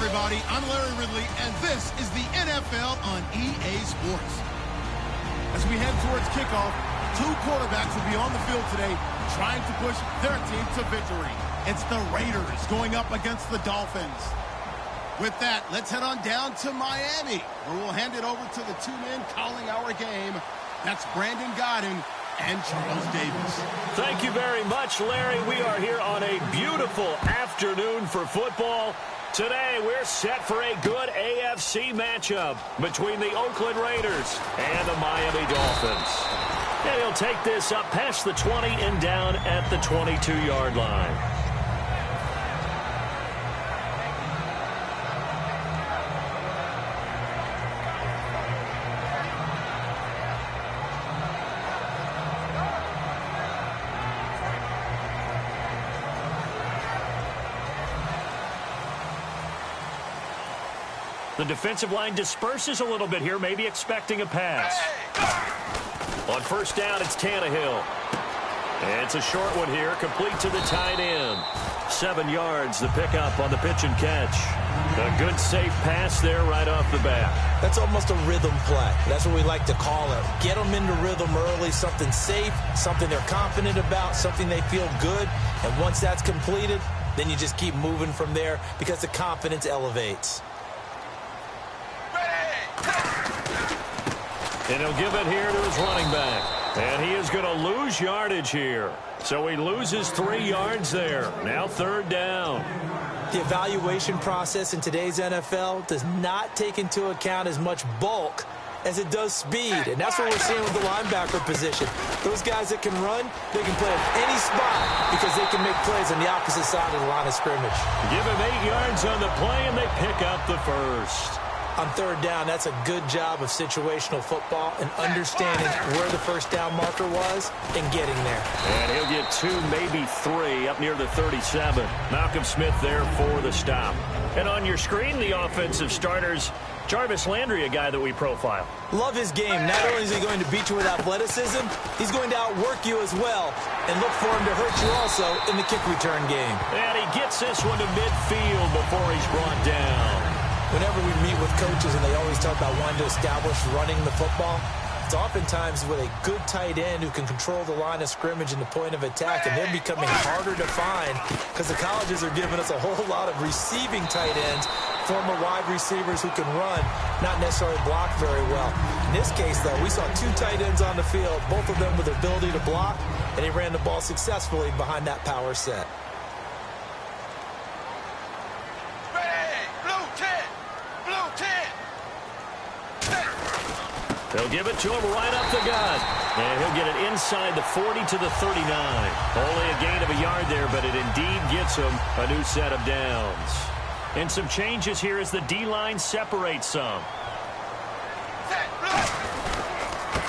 everybody. I'm Larry Ridley, and this is the NFL on EA Sports. As we head towards kickoff, two quarterbacks will be on the field today trying to push their team to victory. It's the Raiders going up against the Dolphins. With that, let's head on down to Miami, where we'll hand it over to the two men calling our game. That's Brandon Godden and Charles Davis. Thank you very much, Larry. We are here on a beautiful afternoon for football. Today, we're set for a good AFC matchup between the Oakland Raiders and the Miami Dolphins. And he'll take this up past the 20 and down at the 22-yard line. The defensive line disperses a little bit here, maybe expecting a pass. On first down, it's Tannehill. And it's a short one here, complete to the tight end. 7 yards, the pickup on the pitch and catch. A good, safe pass there right off the bat. That's almost a rhythm play. That's what we like to call it. Get them into rhythm early, something safe, something they're confident about, something they feel good. And once that's completed, then you just keep moving from there because the confidence elevates. And he'll give it here to his running back. And he is going to lose yardage here. So he loses 3 yards there. Now third down. The evaluation process in today's NFL does not take into account as much bulk as it does speed. And that's what we're seeing with the linebacker position. Those guys that can run, they can play at any spot because they can make plays on the opposite side of the line of scrimmage. Give him 8 yards on the play, and they pick up the first. On third down, that's a good job of situational football and understanding where the first down marker was and getting there. And he'll get 2, maybe 3 up near the 37. Malcolm Smith there for the stop. And on your screen, the offensive starters, Jarvis Landry, a guy that we profile. Love his game. Not only is he going to beat you with athleticism, he's going to outwork you as well. And look for him to hurt you also in the kick return game. And he gets this one to midfield before he's brought down. Whenever we meet with coaches and they always talk about wanting to establish running the football, it's oftentimes with a good tight end who can control the line of scrimmage and the point of attack, and they're becoming harder to find because the colleges are giving us a whole lot of receiving tight ends, former wide receivers who can run, not necessarily block very well. In this case, though, we saw 2 tight ends on the field, both of them with the ability to block, and he ran the ball successfully behind that power set. They'll give it to him right up the gut. And he'll get it inside the 40 to the 39. Only a gain of a yard there, but it indeed gets him a new set of downs. And some changes here as the D-line separates some.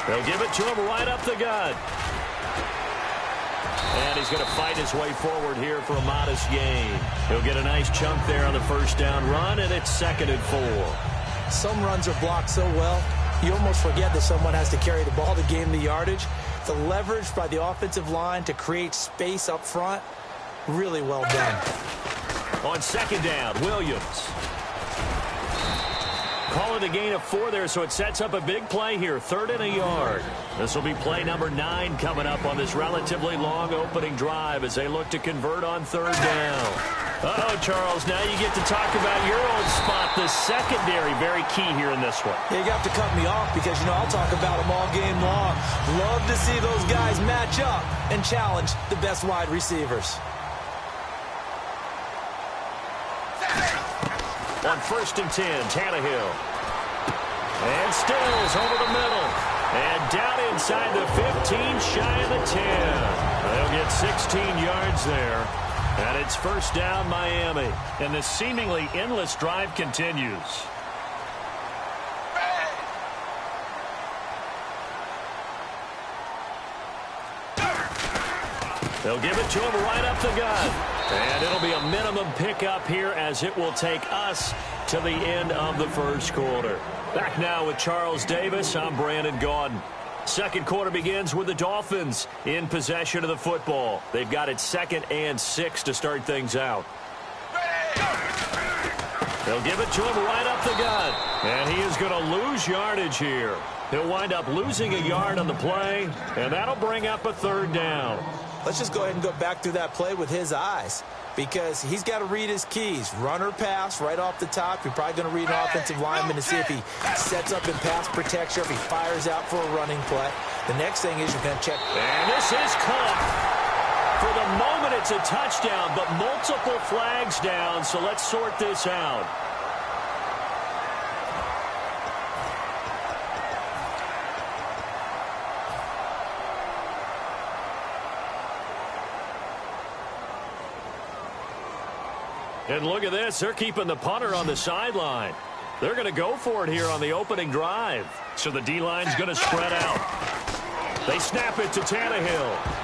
They'll give it to him right up the gut. And he's going to fight his way forward here for a modest gain. He'll get a nice chunk there on the first down run, and it's 2nd and 4. Some runs are blocked so well, you almost forget that someone has to carry the ball to gain the yardage. The leverage by the offensive line to create space up front, really well done. On 2nd down, Williams. Call it a gain of 4 there, so it sets up a big play here, 3rd and a yard. This will be play number 9 coming up on this relatively long opening drive as they look to convert on 3rd down. Uh-oh, Charles, now you get to talk about your old spot, the secondary, very key here in this one. Yeah, you have to cut me off because, you know, I'll talk about them all game long. Love to see those guys match up and challenge the best wide receivers. On 1st and 10, Tannehill. And Stills over the middle. And down inside the 15, shy of the 10. They'll get 16 yards there. And it's first down, Miami. And the seemingly endless drive continues. They'll give it to him right up the gut. And it'll be a minimum pickup here as it will take us to the end of the first quarter. Back now with Charles Davis. I'm Brandon Gaudin. Second quarter begins with the Dolphins in possession of the football. They've got it 2nd and 6 to start things out. They'll give it to him right up the gut. And he is going to lose yardage here. He'll wind up losing a yard on the play, and that'll bring up a third down. Let's just go ahead and go back through that play with his eyes, because he's got to read his keys. Run or pass right off the top. You're probably going to read an offensive lineman to see if he sets up in pass protection, if he fires out for a running play. The next thing is you're going to check. And this is caught. For the moment, it's a touchdown, but multiple flags down, so let's sort this out. And look at this. They're keeping the punter on the sideline. They're going to go for it here on the opening drive. So the D-line's going to spread out. They snap it to Tannehill.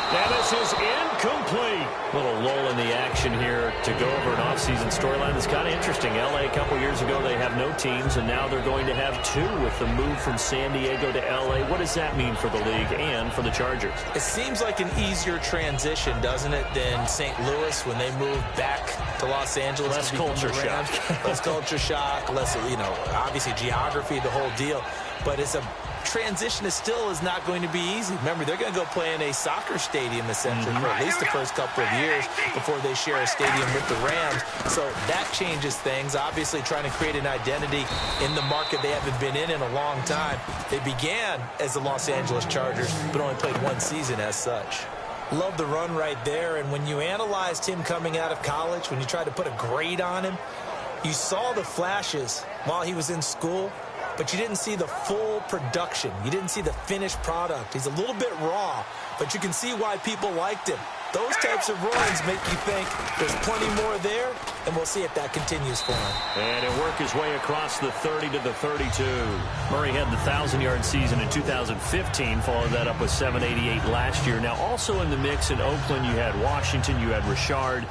And this is incomplete. Little lull in the action here to go over an offseason storyline that's kind of interesting. L.A. a couple years ago, they have no teams, and now they're going to have two with the move from San Diego to L.A. What does that mean for the league and for the Chargers? It seems like an easier transition, doesn't it, than St. Louis when they moved back to Los Angeles. Less culture shock. Less culture shock, less, obviously geography, the whole deal. But it's a transition still is not going to be easy. Remember, they're going to go play in a soccer stadium, essentially, for at least the first couple of years before they share a stadium with the Rams. So that changes things. Obviously, trying to create an identity in the market they haven't been in a long time. They began as the Los Angeles Chargers, but only played one season as such. Love the run right there. And when you analyzed him coming out of college, when you tried to put a grade on him, you saw the flashes while he was in school, but you didn't see the full production. You didn't see the finished product. He's a little bit raw, but you can see why people liked him. Those types of runs make you think there's plenty more there, and we'll see if that continues for him. And it worked his way across the 30 to the 32. Murray had the 1,000-yard season in 2015, followed that up with 788 last year. Now, also in the mix in Oakland, you had Washington, you had Richard.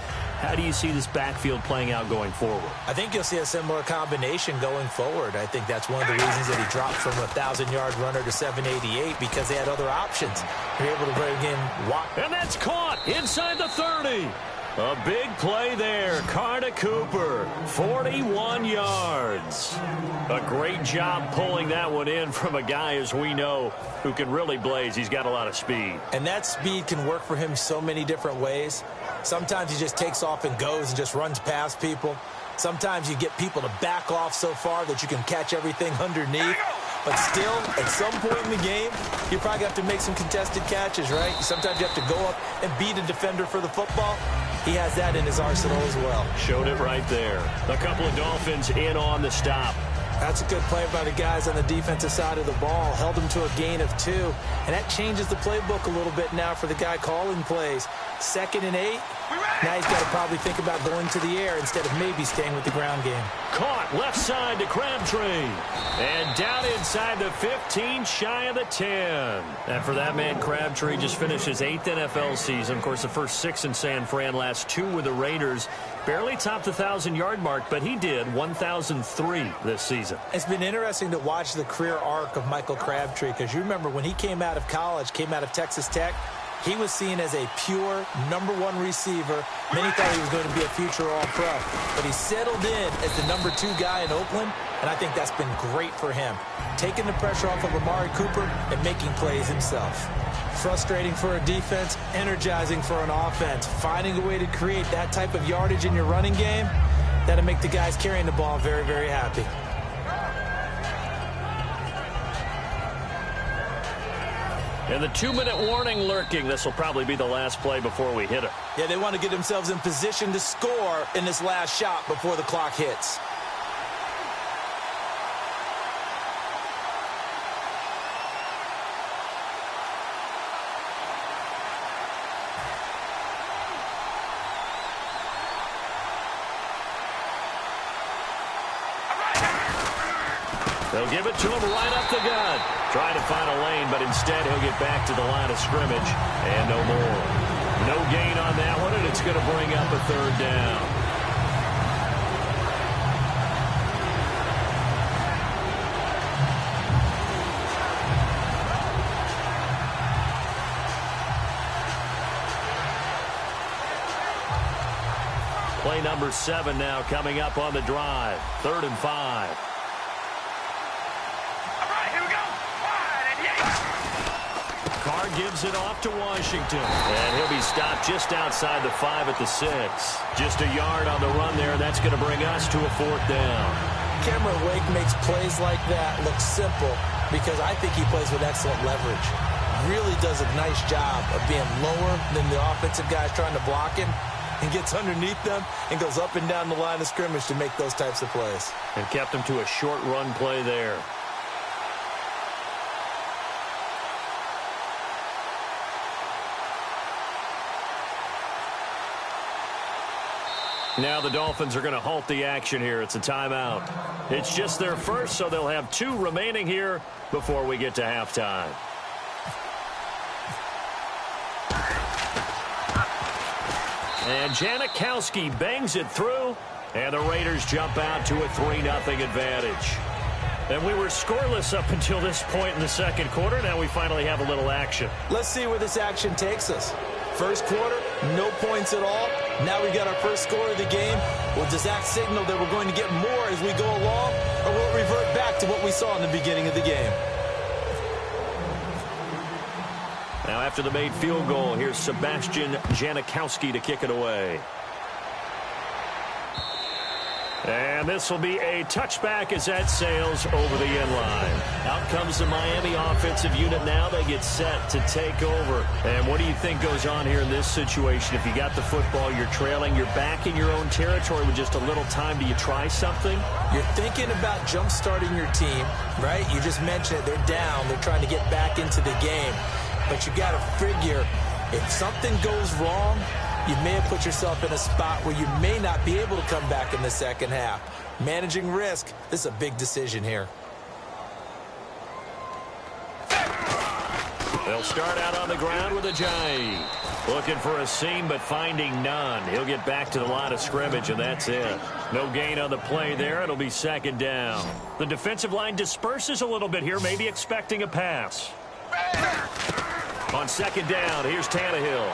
How do you see this backfield playing out going forward? I think you'll see a similar combination going forward. I think that's one of the reasons that he dropped from a 1,000-yard runner to 788, because they had other options. You're able to bring in Watt. And that's caught inside the 30. A big play there. Carter Cooper, 41 yards. A great job pulling that one in from a guy, as we know, who can really blaze. He's got a lot of speed. And that speed can work for him so many different ways. Sometimes he just takes off and goes and just runs past people. Sometimes you get people to back off so far that you can catch everything underneath. But still, at some point in the game, you probably have to make some contested catches, right? Sometimes you have to go up and beat a defender for the football. He has that in his arsenal as well. Showed it right there. A couple of Dolphins in on the stop. That's a good play by the guys on the defensive side of the ball. Held him to a gain of 2. And that changes the playbook a little bit now for the guy calling plays. 2nd and 8. Now he's got to probably think about going to the air instead of maybe staying with the ground game. Caught left side to Crabtree. And down inside the 15, shy of the 10. And for that man, Crabtree just finished his 8th NFL season. Of course, the first 6 in San Fran, last 2 with the Raiders. Barely topped the 1,000-yard mark, but he did 1,003 this season. It's been interesting to watch the career arc of Michael Crabtree, because you remember when he came out of college, came out of Texas Tech, he was seen as a pure #1 receiver. Many thought he was going to be a future All-Pro. But he settled in as the #2 guy in Oakland, and I think that's been great for him. Taking the pressure off of Amari Cooper and making plays himself. Frustrating for a defense, energizing for an offense. Finding a way to create that type of yardage in your running game, that'll make the guys carrying the ball very, very happy. And the 2-minute warning lurking. This will probably be the last play before we hit it. Yeah, they want to get themselves in position to score in this last shot before the clock hits. They'll give it to him right up the gut. Trying to find a lane, but instead he'll get back to the line of scrimmage. And no more. No gain on that one, and it's going to bring up a 3rd down. Play number 7 now coming up on the drive. 3rd and 5. Carr gives it off to Washington. And he'll be stopped just outside the 5 at the 6. Just a yard on the run there. That's going to bring us to a 4th down. Cameron Wake makes plays like that look simple because I think he plays with excellent leverage. Really does a nice job of being lower than the offensive guys trying to block him and gets underneath them and goes up and down the line of scrimmage to make those types of plays. And kept him to a short run play there. Now the Dolphins are going to halt the action here. It's a timeout. It's just their first, so they'll have 2 remaining here before we get to halftime. And Janikowski bangs it through, and the Raiders jump out to a 3-0 advantage. And we were scoreless up until this point in the second quarter. Now we finally have a little action. Let's see where this action takes us. First quarter, no points at all. Now we got our first score of the game. Well, does that signal that we're going to get more as we go along, or will it revert back to what we saw in the beginning of the game? Now after the made field goal, here's Sebastian Janikowski to kick it away. And this will be a touchback as that sails over the end line. Out comes the Miami offensive unit now. They get set to take over. And what do you think goes on here in this situation? If you got the football, you're trailing, you're back in your own territory with just a little time. Do you try something? You're thinking about jump-starting your team, right? You just mentioned it. They're down. They're trying to get back into the game. But you got to figure if something goes wrong, you may have put yourself in a spot where you may not be able to come back in the second half. Managing risk, this is a big decision here. They'll start out on the ground with Ajayi. Looking for a seam, but finding none. He'll get back to the line of scrimmage, and that's it. No gain on the play there. It'll be 2nd down. The defensive line disperses a little bit here, maybe expecting a pass. On 2nd down, here's Tannehill.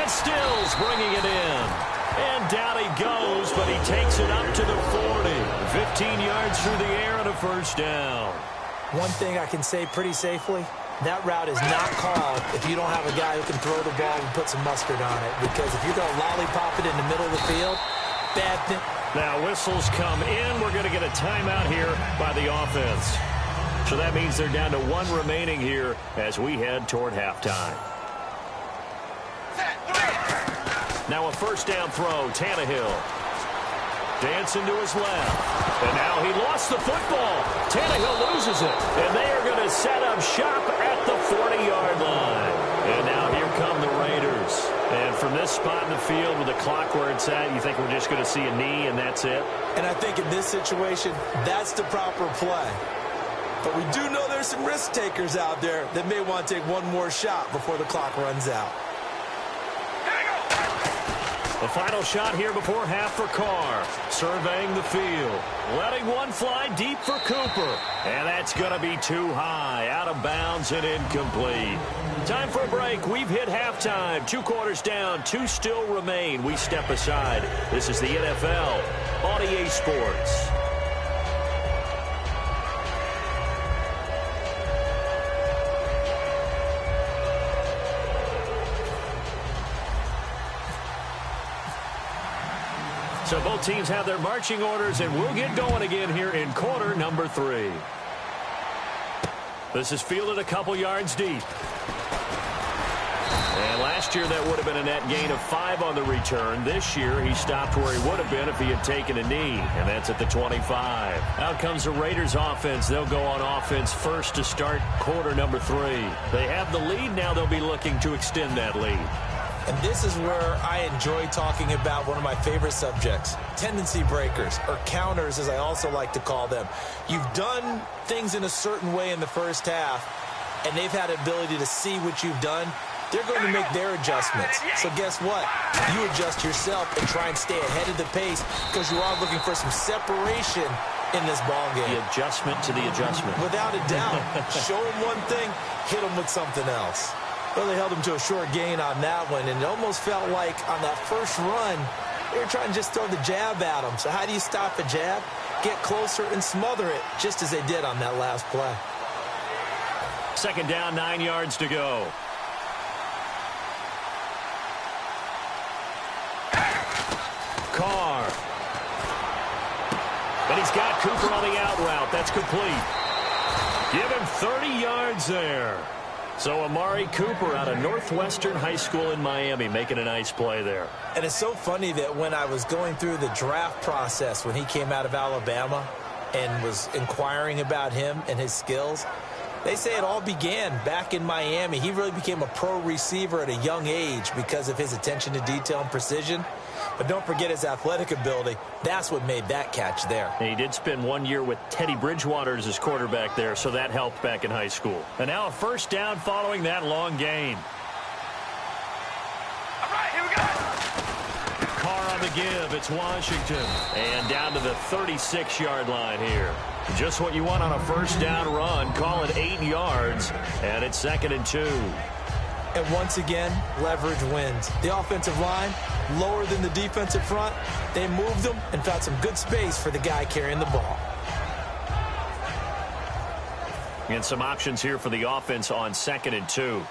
And Stills bringing it in. And down he goes, but he takes it up to the 40. 15 yards through the air and a 1st down. One thing I can say pretty safely, that route is not called if you don't have a guy who can throw the ball and put some mustard on it. Because if you're going to lollipop it in the middle of the field, bad thing. Now whistles come in. We're going to get a timeout here by the offense. So that means they're down to 1 remaining here as we head toward halftime. Now a 1st down throw, Tannehill. Dancing to his left. And now he lost the football. Tannehill loses it. And they are going to set up shop at the 40-yard line. And now here come the Raiders. And from this spot in the field with the clock where it's at, you think we're just going to see a knee and that's it? And I think in this situation, that's the proper play. But we do know there's some risk takers out there that may want to take one more shot before the clock runs out. The final shot here before half for Carr. Surveying the field. Letting one fly deep for Cooper. And that's going to be too high. Out of bounds and incomplete. Time for a break. We've hit halftime. 2 quarters down. 2 still remain. We step aside. This is the NFL on EA Sports. So both teams have their marching orders, and we'll get going again here in quarter number 3. This is fielded a couple yards deep. And last year that would have been a net gain of 5 on the return. This year he stopped where he would have been if he had taken a knee, and that's at the 25. Out comes the Raiders offense. They'll go on offense first to start quarter number 3. They have the lead. Now they'll be looking to extend that lead. And this is where I enjoy talking about one of my favorite subjects, tendency breakers, or counters as I also like to call them. You've done things in a certain way in the first half, and they've had the ability to see what you've done. They're going to make their adjustments. So guess what? You adjust yourself and try and stay ahead of the pace because you are looking for some separation in this ball game. The adjustment to the adjustment. Without a doubt. Show them one thing, hit them with something else. Well, they held him to a short gain on that one, and it almost felt like on that first run, They were trying to just throw the jab at him. So how do you stop a jab? Get closer and smother it, just as they did on that last play. Second down, 9 yards to go. Carr. And he's got Cooper on the out route. That's complete. Give him 30 yards there. So Amari Cooper out of Northwestern High School in Miami making a nice play there. And it's so funny that when I was going through the draft process when he came out of Alabama and was inquiring about him and his skills, they say it all began back in Miami. He really became a pro receiver at a young age because of his attention to detail and precision. But don't forget his athletic ability. That's what made that catch there. And he did spend 1 year with Teddy Bridgewater as his quarterback there, so that helped back in high school. And now a first down following that long gain. All right, here we go. Carr on the give. It's Washington. And down to the 36-yard line here. Just what you want on a first down run. Call it 8 yards, and it's 2nd and 2. And once again, leverage wins. The offensive line, lower than the defensive front. They moved them and found some good space for the guy carrying the ball. And some options here for the offense on 2nd and 2.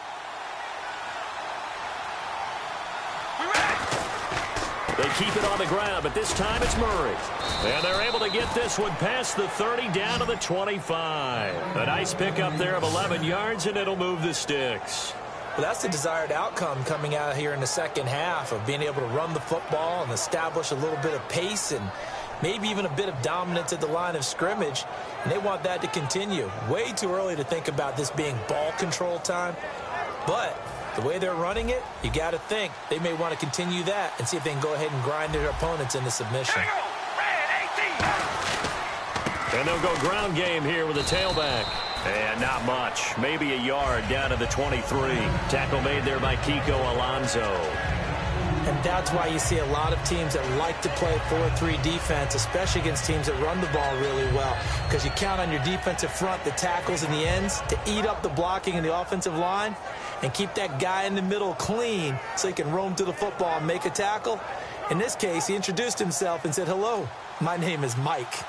They keep it on the ground, but this time it's Murray. And they're able to get this one past the 30 down to the 25. A nice pickup there of 11 yards, and it'll move the sticks. Well, that's the desired outcome coming out here in the second half of being able to run the football and establish a little bit of pace and maybe even a bit of dominance at the line of scrimmage. And they want that to continue. Way too early to think about this being ball control time. But the way they're running it, you got to think they may want to continue that and see if they can go ahead and grind their opponents into submission. And they'll go ground game here with a tailback. And not much. Maybe a yard down to the 23. Tackle made there by Kiko Alonso. And that's why you see a lot of teams that like to play 4-3 defense, especially against teams that run the ball really well. Because you count on your defensive front, the tackles and the ends, to eat up the blocking in the offensive line and keep that guy in the middle clean so he can roam to the football and make a tackle. In this case, he introduced himself and said, "Hello, my name is Mike."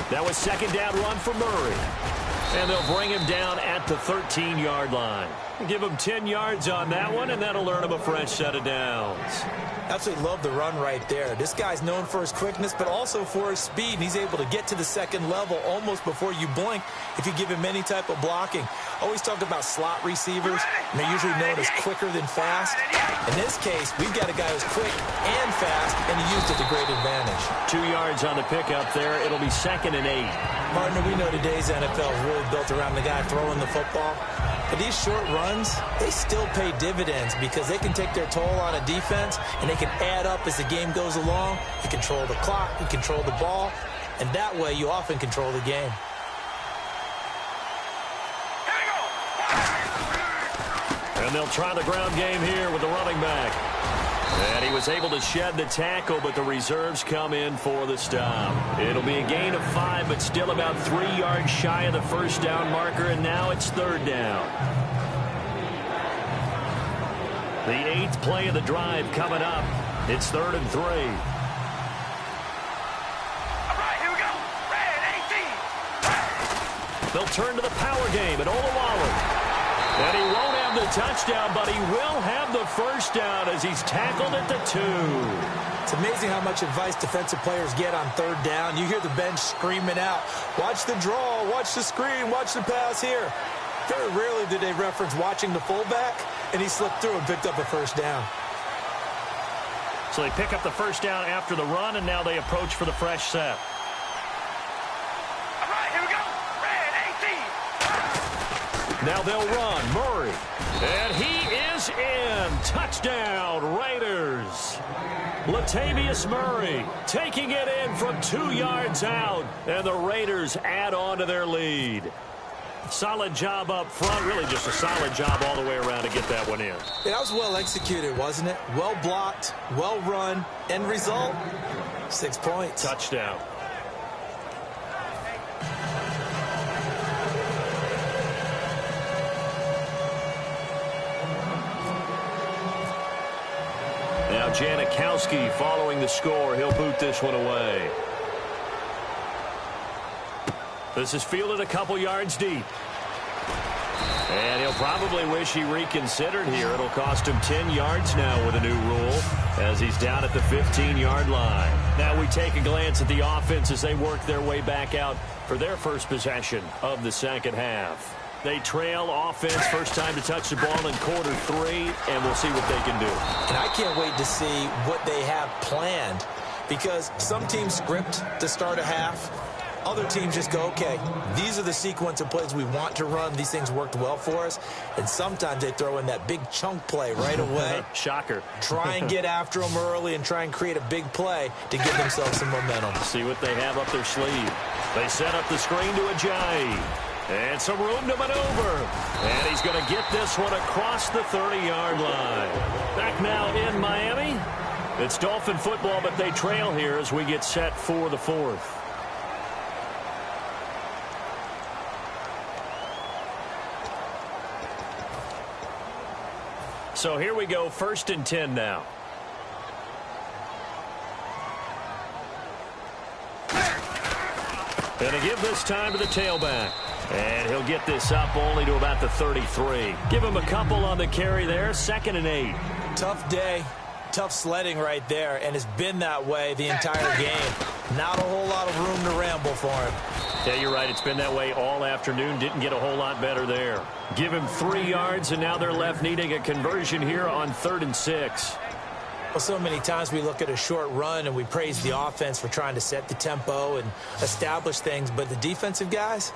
That was second down run for Murray. And they'll bring him down at the 13-yard line. Give him 10 yards on that one, and that'll earn him a fresh set of downs. Absolutely love the run right there. This guy's known for his quickness, but also for his speed. He's able to get to the second level almost before you blink if you give him any type of blocking. Always talk about slot receivers, and they're usually known as quicker than fast. In this case, we've got a guy who's quick and fast, and he used it to great advantage. 2 yards on the pickup there. It'll be 2nd and 8. Partner, we know today's NFL is really built around the guy throwing the football. But these short runs, they still pay dividends because they can take their toll on a defense, and they can add up as the game goes along. You control the clock, you control the ball, and that way you often control the game. And they'll try the ground game here with the running back. And he was able to shed the tackle, but the reserves come in for the stop. It'll be a gain of 5, but still about 3 yards shy of the first down marker, and now it's 3rd down. The 8th play of the drive coming up. It's 3rd and 3. All right, here we go. Red 18. They'll turn to the power game at Olawale. And he won't have the touchdown, but he will have the first down as he's tackled at the 2. It's amazing how much advice defensive players get on 3rd down. You hear the bench screaming out, watch the draw, watch the screen, watch the pass here. Very rarely do they reference watching the fullback, and he slipped through and picked up a first down. So they pick up the first down after the run, and now they approach for the fresh set. All right, here we go. Red 18. Now they'll run. Murray. And he is in. Touchdown, Raiders. Latavius Murray taking it in from 2 yards out. And the Raiders add on to their lead. Solid job up front. Really just a solid job all the way around to get that one in. Yeah, that was well executed, wasn't it? Well blocked, well run. End result, 6 points. Touchdown. Janikowski following the score. He'll boot this one away. This is fielded a couple yards deep. And he'll probably wish he reconsidered here. It'll cost him 10 yards now with a new rule as he's down at the 15-yard line. Now we take a glance at the offense as they work their way back out for their first possession of the second half. They trail offense, first time to touch the ball in quarter 3, and we'll see what they can do. And I can't wait to see what they have planned, because some teams script to start a half. Other teams just go, okay, these are the sequence of plays we want to run. These things worked well for us. And sometimes they throw in that big chunk play right away. Shocker. Try and get after them early and try and create a big play to give themselves some momentum. See what they have up their sleeve. They set up the screen to Ajayi. And some room to maneuver. And he's going to get this one across the 30-yard line. Back now in Miami. It's Dolphin football, but they trail here as we get set for the fourth. So here we go, 1st and 10 now. Going to give this time to the tailback. And he'll get this up only to about the 33. Give him a couple on the carry there, 2nd and 8. Tough day, tough sledding right there, and it's been that way the entire game. Not a whole lot of room to ramble for him. Yeah, you're right. It's been that way all afternoon. Didn't get a whole lot better there. Give him 3 yards, and now they're left needing a conversion here on 3rd and 6. Well, so many times we look at a short run and we praise the offense for trying to set the tempo and establish things, but the defensive guys,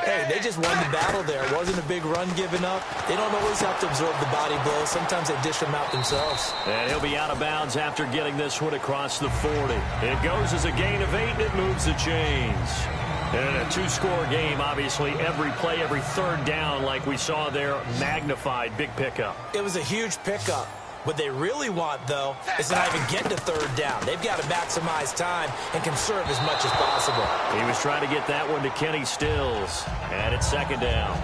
hey, they just won the battle there. It wasn't a big run given up. They don't always have to absorb the body blows. Sometimes they dish them out themselves. And he'll be out of bounds after getting this one across the 40. It goes as a gain of 8, and it moves the chains. And a 2-score game, obviously, every play, every 3rd down, like we saw there, magnified, big pickup. It was a huge pickup. What they really want, though, is to not even get to 3rd down. They've got to maximize time and conserve as much as possible. He was trying to get that one to Kenny Stills. And it's 2nd down.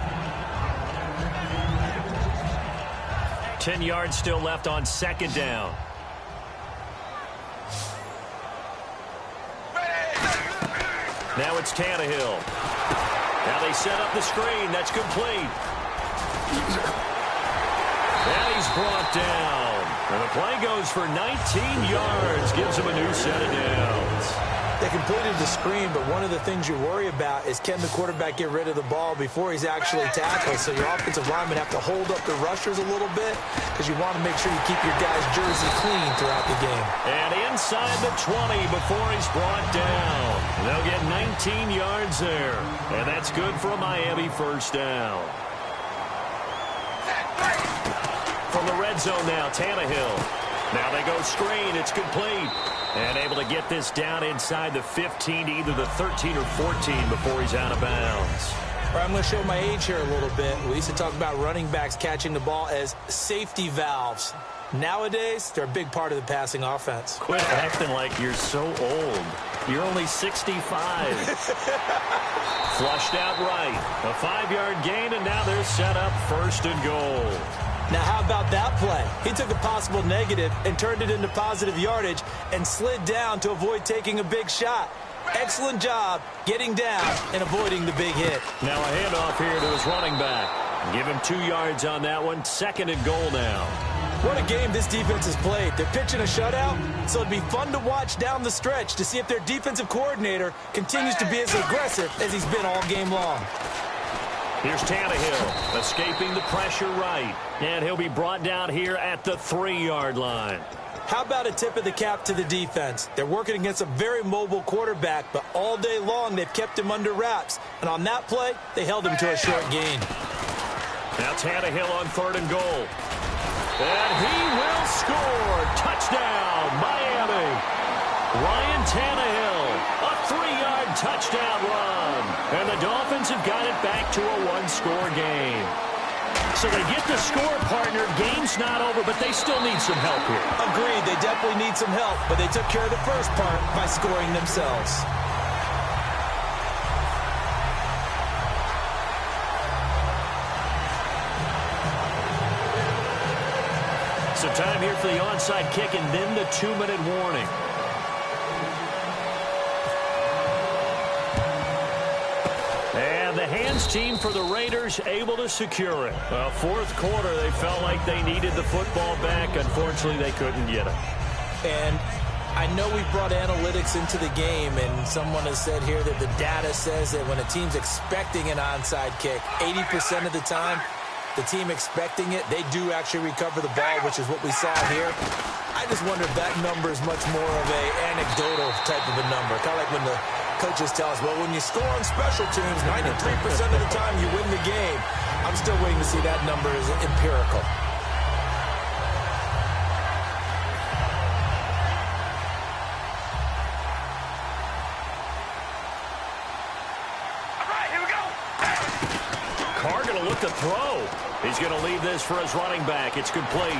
10 yards still left on 2nd down. Now it's Tannehill. Now they set up the screen. That's complete. And he's brought down. And the play goes for 19 yards. Gives him a new set of downs. They completed the screen, but one of the things you worry about is can the quarterback get rid of the ball before he's actually tackled? So your offensive linemen have to hold up the rushers a little bit because you want to make sure you keep your guy's jersey clean throughout the game. And inside the 20 before he's brought down. They'll get 19 yards there. And that's good for a Miami 1st down. From the red zone now, Tannehill. Now they go screen. It's complete. And able to get this down inside the 15 to either the 13 or 14 before he's out of bounds. All right, I'm going to show my age here a little bit. We used to talk about running backs catching the ball as safety valves. Nowadays, they're a big part of the passing offense. Quit acting like you're so old. You're only 65. Flushed out right. A 5-yard gain, and now they're set up 1st and goal. Now, how about that play? He took a possible negative and turned it into positive yardage and slid down to avoid taking a big shot. Excellent job getting down and avoiding the big hit. Now a handoff here to his running back. Give him 2 yards on that one. 2nd and goal now. What a game this defense has played. They're pitching a shutout, so it'd be fun to watch down the stretch to see if their defensive coordinator continues to be as aggressive as he's been all game long. Here's Tannehill, escaping the pressure right. And he'll be brought down here at the 3-yard line. How about a tip of the cap to the defense? They're working against a very mobile quarterback, but all day long they've kept him under wraps. And on that play, they held him to a short gain. Now Tannehill on 3rd and goal. And he will score. Touchdown, Miami. Ryan Tannehill, a 3-yard touchdown run. And the Dolphins have got it back to a 1-score game. So they get the score, partner. Game's not over, but they still need some help here. Agreed, they definitely need some help, but they took care of the first part by scoring themselves. So time here for the onside kick and then the 2-minute warning. And the hands team for the Raiders able to secure it. Well, fourth quarter, they felt like they needed the football back. Unfortunately, they couldn't get it. And I know we brought analytics into the game, and someone has said here that the data says that when a team's expecting an onside kick, 80% of the time, the team expecting it, they do actually recover the ball, which is what we saw here. I just wonder if that number is much more of a anecdotal type of a number. Kind of like when the coaches tell us, well, when you score on special teams, 93% of the time you win the game. I'm still waiting to see that number as empirical. Carr going to look to throw. He's going to leave this for his running back. It's complete.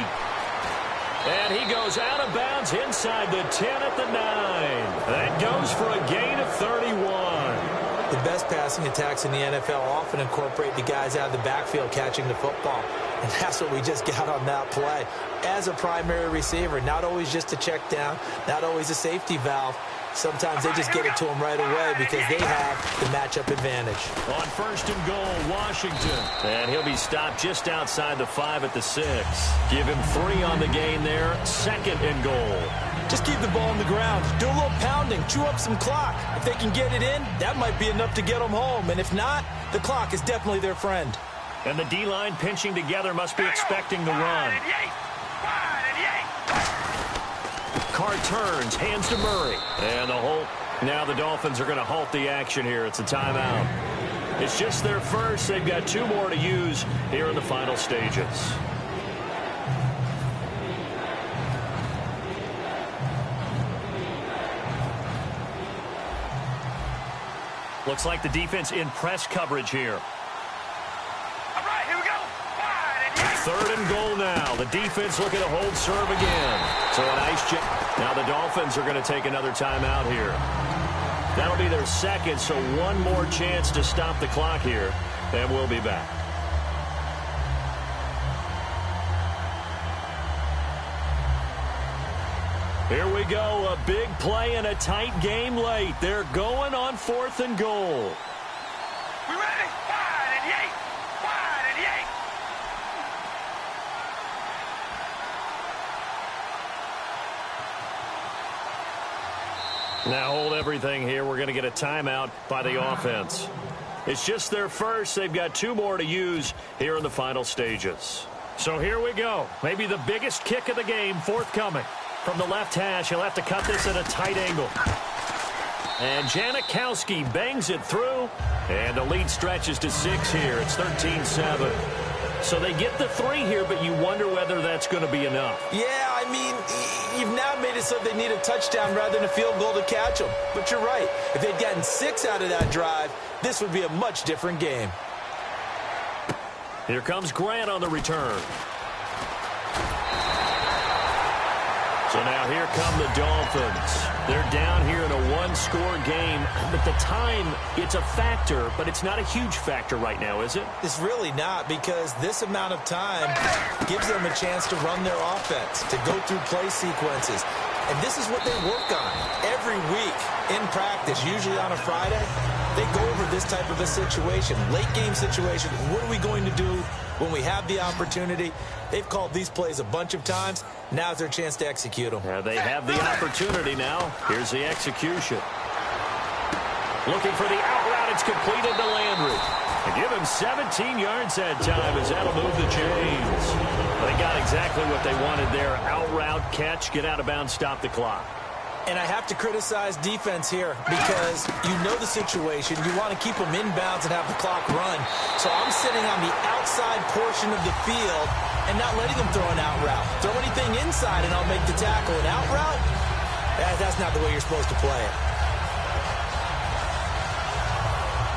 And he goes out of bounds inside the 10 at the 9. That goes for a gain of 31. The best passing attacks in the NFL often incorporate the guys out of the backfield catching the football. And that's what we just got on that play. As a primary receiver, not always just a check down, not always a safety valve. Sometimes they just get it to him right away because they have the matchup advantage. On 1st and goal, Washington. And he'll be stopped just outside the 5 at the 6. Give him 3 on the gain there. 2nd and goal. Just keep the ball on the ground. Do a little pounding. Chew up some clock. If they can get it in, that might be enough to get them home. And if not, the clock is definitely their friend. And the D-line pinching together must be expecting the run. Carr turns, hands to Murray. And the hold. Now the Dolphins are going to halt the action here. It's a timeout. It's just their first. They've got 2 more to use here in the final stages. Looks like the defense in press coverage here. All right, here we go. 3rd and goal now. The defense looking to hold serve again. So a nice check. Now the Dolphins are going to take another timeout here. That'll be their 2nd, so 1 more chance to stop the clock here. And we'll be back. Here we go. A big play and a tight game late. They're going on 4th and goal. We ready? 5 and 8. 5 and 8. Now hold everything here. We're going to get a timeout by the offense. It's just their first. They've got 2 more to use here in the final stages. So here we go. Maybe the biggest kick of the game forthcoming. From the left hash, he'll have to cut this at a tight angle. And Janikowski bangs it through. And the lead stretches to 6 here. It's 13-7. So they get the 3 here, but you wonder whether that's going to be enough. Yeah, I mean, you've now made it so they need a touchdown rather than a field goal to catch them. But you're right. If they'd gotten 6 out of that drive, this would be a much different game. Here comes Grant on the return. So now here come the Dolphins. They're down here in a 1-score game. But the time, it's a factor, but it's not a huge factor right now, is it? It's really not, because this amount of time gives them a chance to run their offense, to go through play sequences. And this is what they work on every week in practice, usually on a Friday. They go over this type of a situation, late game situation. What are we going to do when we have the opportunity? They've called these plays a bunch of times. Now's their chance to execute them. They have the opportunity now. Here's the execution. Looking for the out route. It's completed to Landry. They give him 17 yards that time as that'll move the chains. They got exactly what they wanted there. Out route, catch, get out of bounds, stop the clock. And I have to criticize defense here because you know the situation. You want to keep them inbounds and have the clock run. So I'm sitting on the outside portion of the field and not letting them throw an out route. Throw anything inside and I'll make the tackle. An out route? That's not the way you're supposed to play it.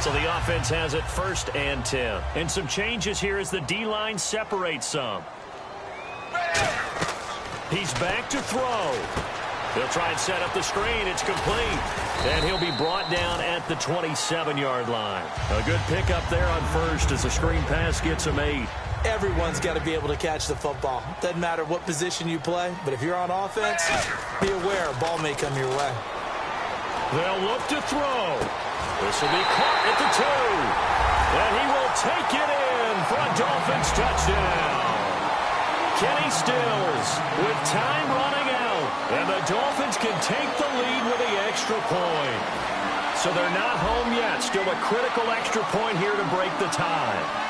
So the offense has it 1st and 10. And some changes here as the D-line separates some. He's back to throw. He'll try and set up the screen. It's complete. And he'll be brought down at the 27-yard line. A good pickup there on 1st as the screen pass gets him 8. Everyone's got to be able to catch the football. Doesn't matter what position you play, but if you're on offense, be aware a ball may come your way. They'll look to throw. This will be caught at the 2. And he will take it in for a Dolphins touchdown. Kenny Stills with time running out. And the Dolphins can take the lead with the extra point. So they're not home yet. Still a critical extra point here to break the tie.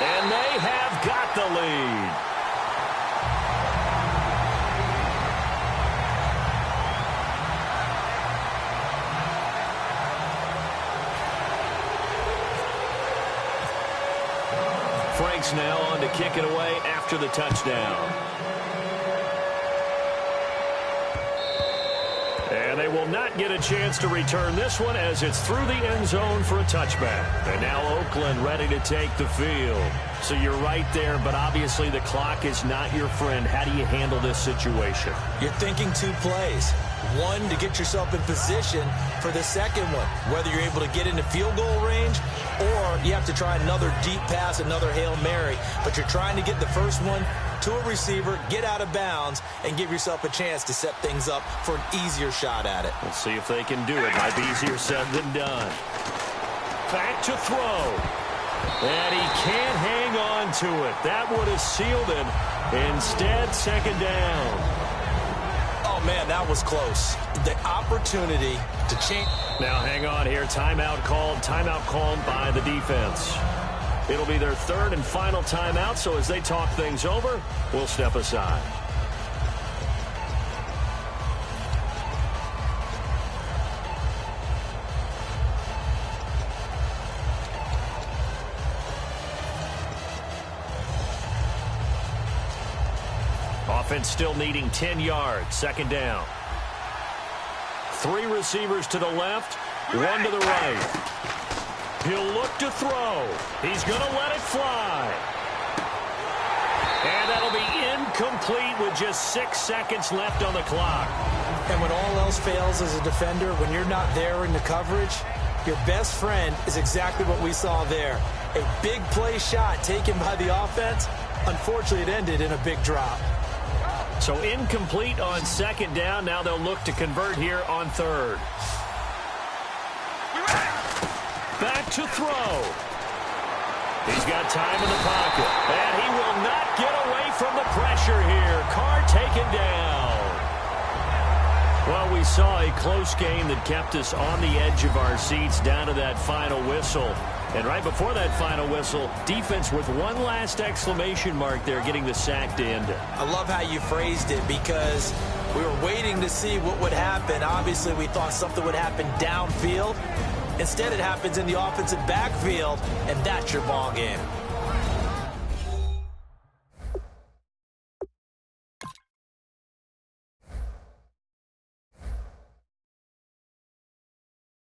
And they have got the lead. Frank's now on to kick it away after the touchdown. And they will not get a chance to return this one as it's through the end zone for a touchback. And now Oakland ready to take the field. So you're right there, but obviously the clock is not your friend. How do you handle this situation? You're thinking 2 plays. One, to get yourself in position for the second one, whether you're able to get into field goal range or you have to try another deep pass, another Hail Mary. But you're trying to get the first one to a receiver, get out of bounds, and give yourself a chance to set things up for an easier shot at it. We'll see if they can do it. Might be easier said than done. Back to throw. And he can't hang on to it. That would have sealed it. Instead, second down. Oh, man, that was close. The opportunity to change. Now, hang on here. Timeout called by the defense. It'll be their third and final timeout, so as they talk things over, we'll step aside. Offense still needing 10 yards. Second down. 3 receivers to the left, 1 to the right. He'll look to throw. He's going to let it fly. And that'll be incomplete with just 6 seconds left on the clock. And when all else fails as a defender, when you're not there in the coverage, your best friend is exactly what we saw there. A big play shot taken by the offense. Unfortunately, it ended in a big drop. So incomplete on second down. Now they'll look to convert here on third. Back to throw. He's got time in the pocket. And he will not get away from the pressure here. Carr taken down. Well, we saw a close game that kept us on the edge of our seats down to that final whistle. And right before that final whistle, defense with one last exclamation mark there, getting the sack to end it. I love how you phrased it because we were waiting to see what would happen. Obviously, we thought something would happen downfield. Instead, it happens in the offensive backfield, and that's your ball game.